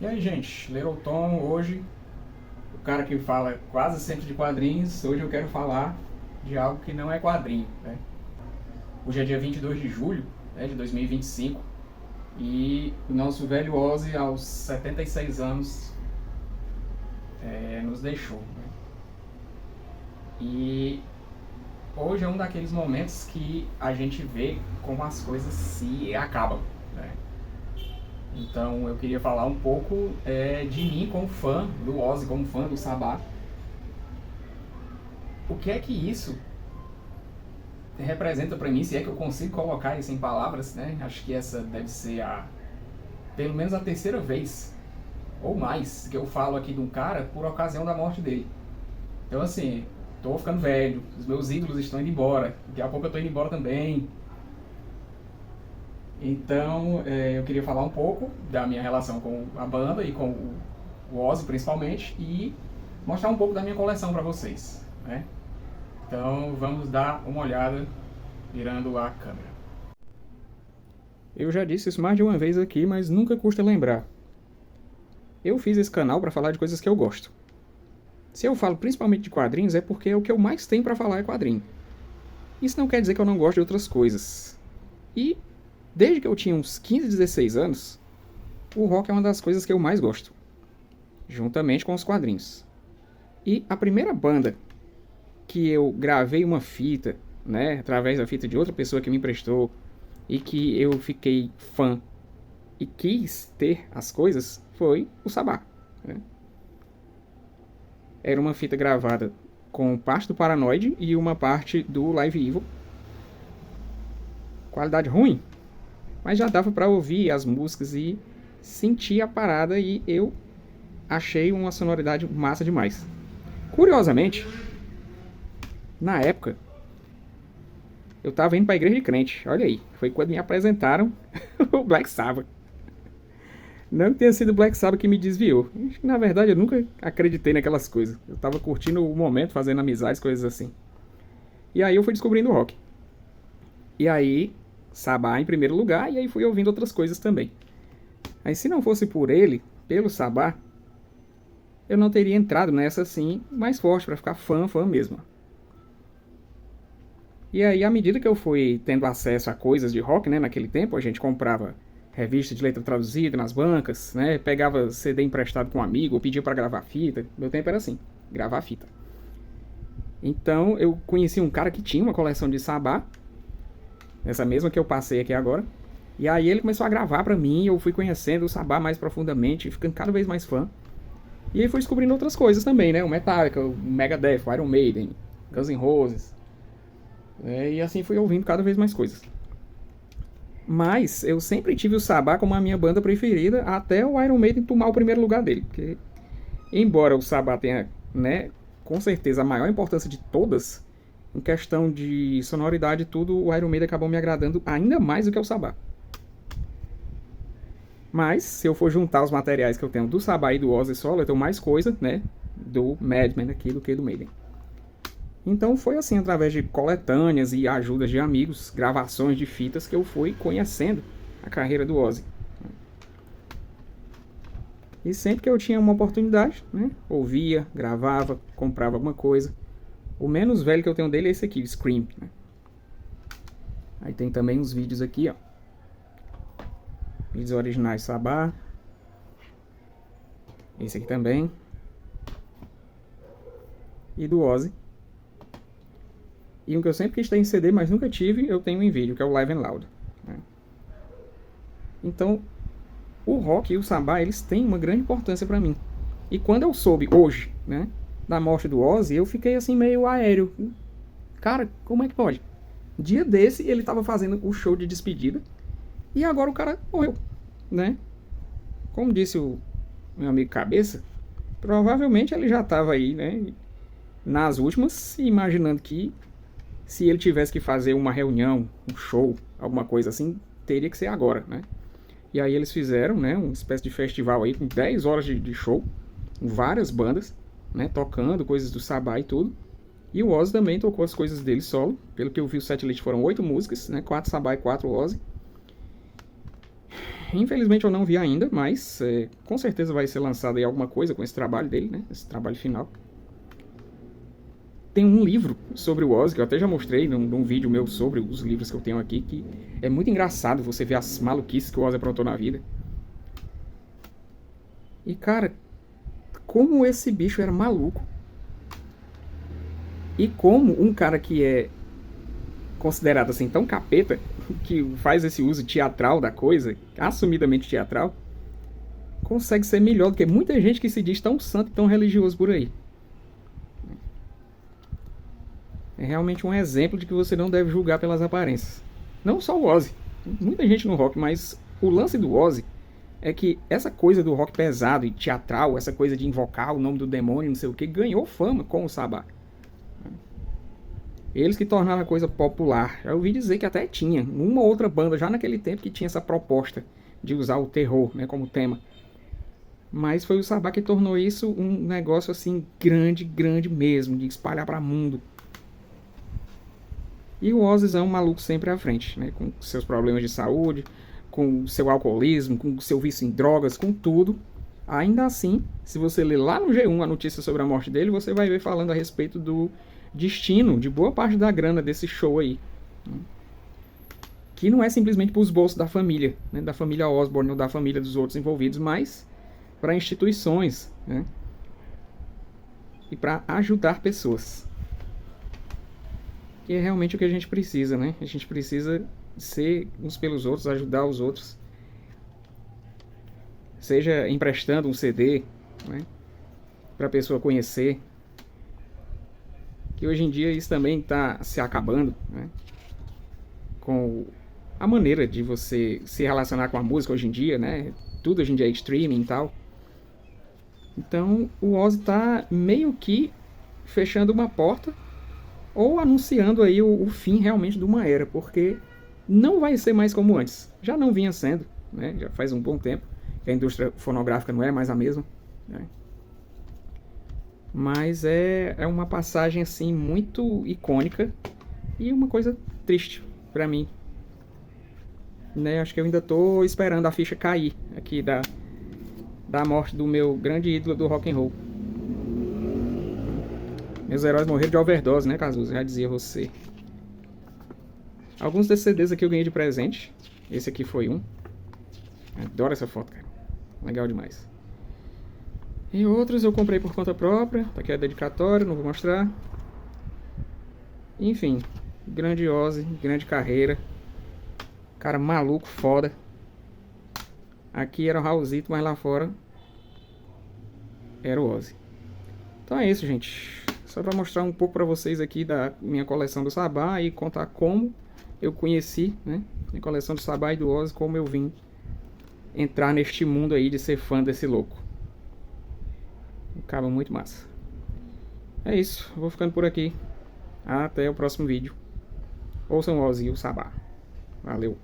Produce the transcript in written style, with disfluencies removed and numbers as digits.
E aí, gente, Little Tom, hoje, o cara que fala quase sempre de quadrinhos, hoje eu quero falar de algo que não é quadrinho, né? Hoje é dia 22 de julho, né, de 2025, e o nosso velho Ozzy, aos 76 anos, nos deixou, né? E hoje é um daqueles momentos que a gente vê como as coisas se acabam, né? Então eu queria falar um pouco de mim como fã do Ozzy, como fã do Sabá. O que é que isso representa para mim, se é que eu consigo colocar isso em palavras, né? Acho que essa deve ser pelo menos a terceira vez ou mais que eu falo aqui de um cara por ocasião da morte dele. Então assim, tô ficando velho, os meus ídolos estão indo embora, daqui a pouco eu tô indo embora também. Então eu queria falar um pouco da minha relação com a banda e com o Ozzy principalmente e mostrar um pouco da minha coleção para vocês, né? Então vamos dar uma olhada virando a câmera. Eu já disse isso mais de uma vez aqui, mas nunca custa lembrar. Eu fiz esse canal para falar de coisas que eu gosto. Se eu falo principalmente de quadrinhos é porque o que eu mais tenho para falar é quadrinho. Isso não quer dizer que eu não gosto de outras coisas. E desde que eu tinha uns 15, 16 anos, o rock é uma das coisas que eu mais gosto, juntamente com os quadrinhos. E a primeira banda que eu gravei uma fita, né, através da fita de outra pessoa que me emprestou, e que eu fiquei fã e quis ter as coisas, foi o Sabá, né? Era uma fita gravada com parte do Paranoid e uma parte do Live Evil. Qualidade ruim, mas já dava para ouvir as músicas e sentir a parada, e eu achei uma sonoridade massa demais. Curiosamente, na época, eu tava indo pra igreja de crente, olha aí, foi quando me apresentaram o Black Sabbath. Não que tenha sido o Black Sabbath que me desviou. Na verdade, eu nunca acreditei naquelas coisas. Eu tava curtindo o momento, fazendo amizades, coisas assim. E aí eu fui descobrindo o rock. E aí, Sabá em primeiro lugar, e aí fui ouvindo outras coisas também. Aí se não fosse por ele, pelo Sabá, eu não teria entrado nessa assim, mais forte, pra ficar fã mesmo. E aí, à medida que eu fui tendo acesso a coisas de rock, né, naquele tempo, a gente comprava revista de letra traduzida nas bancas, né, pegava CD emprestado com um amigo, ou pedia pra gravar fita. Meu tempo era assim, gravar fita. Então, eu conheci um cara que tinha uma coleção de Sabá, essa mesma que eu passei aqui agora. E aí ele começou a gravar pra mim, eu fui conhecendo o Sabá mais profundamente, ficando cada vez mais fã. E aí fui descobrindo outras coisas também, né, o Metallica, o Megadeth, o Iron Maiden, Guns N' Roses. E assim fui ouvindo cada vez mais coisas. Mas eu sempre tive o Sabá como a minha banda preferida, até o Iron Maiden tomar o primeiro lugar dele. Porque, embora o Sabá tenha, né, com certeza a maior importância de todas, em questão de sonoridade e tudo, o Iron Maiden acabou me agradando ainda mais do que o Sabá. Mas, se eu for juntar os materiais que eu tenho do Sabá e do Ozzy solo, eu tenho mais coisa, né, do Madman aqui do que do Maiden. Então foi assim, através de coletâneas e ajudas de amigos, gravações de fitas, que eu fui conhecendo a carreira do Ozzy. E sempre que eu tinha uma oportunidade, né, ouvia, gravava, comprava alguma coisa. O menos velho que eu tenho dele é esse aqui, o Scream, né? Aí tem também os vídeos aqui, ó. Vídeos originais Sabá. Esse aqui também. E do Ozzy. E um que eu sempre quis ter em CD, mas nunca tive, eu tenho em vídeo, que é o Live and Loud, né? Então, o rock e o Sabá, eles têm uma grande importância pra mim. E quando eu soube, hoje, né, da morte do Ozzy, eu fiquei assim meio aéreo. Cara, como é que pode? Dia desse, ele tava fazendo o show de despedida, e agora o cara morreu, né? Como disse o meu amigo Cabeça, provavelmente ele já tava aí, né, nas últimas, imaginando que se ele tivesse que fazer uma reunião, um show, alguma coisa assim, teria que ser agora, né? E aí eles fizeram, né, uma espécie de festival aí com 10 horas de show, com várias bandas, né, tocando coisas do Sabá e tudo. E o Ozzy também tocou as coisas dele solo. Pelo que eu vi, o setlist foram 8 músicas, né, 4 Sabá e 4 Ozzy. infelizmente eu não vi ainda, mas com certeza vai ser lançado aí alguma coisa com esse trabalho dele, né? Esse trabalho final. Tem um livro sobre o Ozzy, que eu até já mostrei num vídeo meu sobre os livros que eu tenho aqui, que é muito engraçado você ver as maluquices que o Ozzy aprontou na vida. E cara, como esse bicho era maluco. E como um cara que é considerado assim tão capeta, que faz esse uso teatral da coisa, assumidamente teatral, consegue ser melhor do que muita gente que se diz tão santo e tão religioso por aí. É realmente um exemplo de que você não deve julgar pelas aparências. Não só o Ozzy, muita gente no rock, mas o lance do Ozzy é que essa coisa do rock pesado e teatral, essa coisa de invocar o nome do demônio, não sei o que, ganhou fama com o Sabá. Eles que tornaram a coisa popular. Já ouvi dizer que até tinha uma ou outra banda já naquele tempo que tinha essa proposta de usar o terror, né, como tema. Mas foi o Sabá que tornou isso um negócio assim grande, grande mesmo, de espalhar para o mundo. E o Ozzy é um maluco sempre à frente, né, com seus problemas de saúde, com seu alcoolismo, com seu vício em drogas, com tudo. Ainda assim, se você ler lá no G1 a notícia sobre a morte dele, você vai ver falando a respeito do destino de boa parte da grana desse show aí, né? Que não é simplesmente para os bolsos da família, né, da família Osborne ou da família dos outros envolvidos, mas para instituições, né, e para ajudar pessoas. Que é realmente o que a gente precisa, né? A gente precisa ser uns pelos outros, ajudar os outros. Seja emprestando um CD, né, para a pessoa conhecer. Que hoje em dia isso também está se acabando, né? Com a maneira de você se relacionar com a música hoje em dia, né? Tudo hoje em dia é streaming e tal. Então o Ozzy está meio que fechando uma porta ou anunciando aí o fim realmente de uma era, porque não vai ser mais como antes. Já não vinha sendo, né? Já faz um bom tempo que a indústria fonográfica não é mais a mesma, né? Mas é uma passagem assim muito icônica e uma coisa triste pra mim, né? Acho que eu ainda tô esperando a ficha cair aqui da morte do meu grande ídolo do rock and roll. Meus heróis morreram de overdose, né, Cazuza? Já dizia você. Alguns desses CDs aqui eu ganhei de presente. Esse aqui foi um. Adoro essa foto, cara. Legal demais. E outros eu comprei por conta própria. Tá aqui a dedicatória, não vou mostrar. Enfim, grande Ozzy, grande carreira. Cara maluco, foda. Aqui era o Raulzito, mas lá fora era o Ozzy. Então é isso, gente. Só para mostrar um pouco para vocês aqui da minha coleção do Sabá e contar como eu conheci, né, minha coleção do Sabá e do Ozzy, como eu vim entrar neste mundo aí de ser fã desse louco. Um cara muito massa. É isso, vou ficando por aqui. Até o próximo vídeo. Ouçam o Ozzy e o Sabá. Valeu.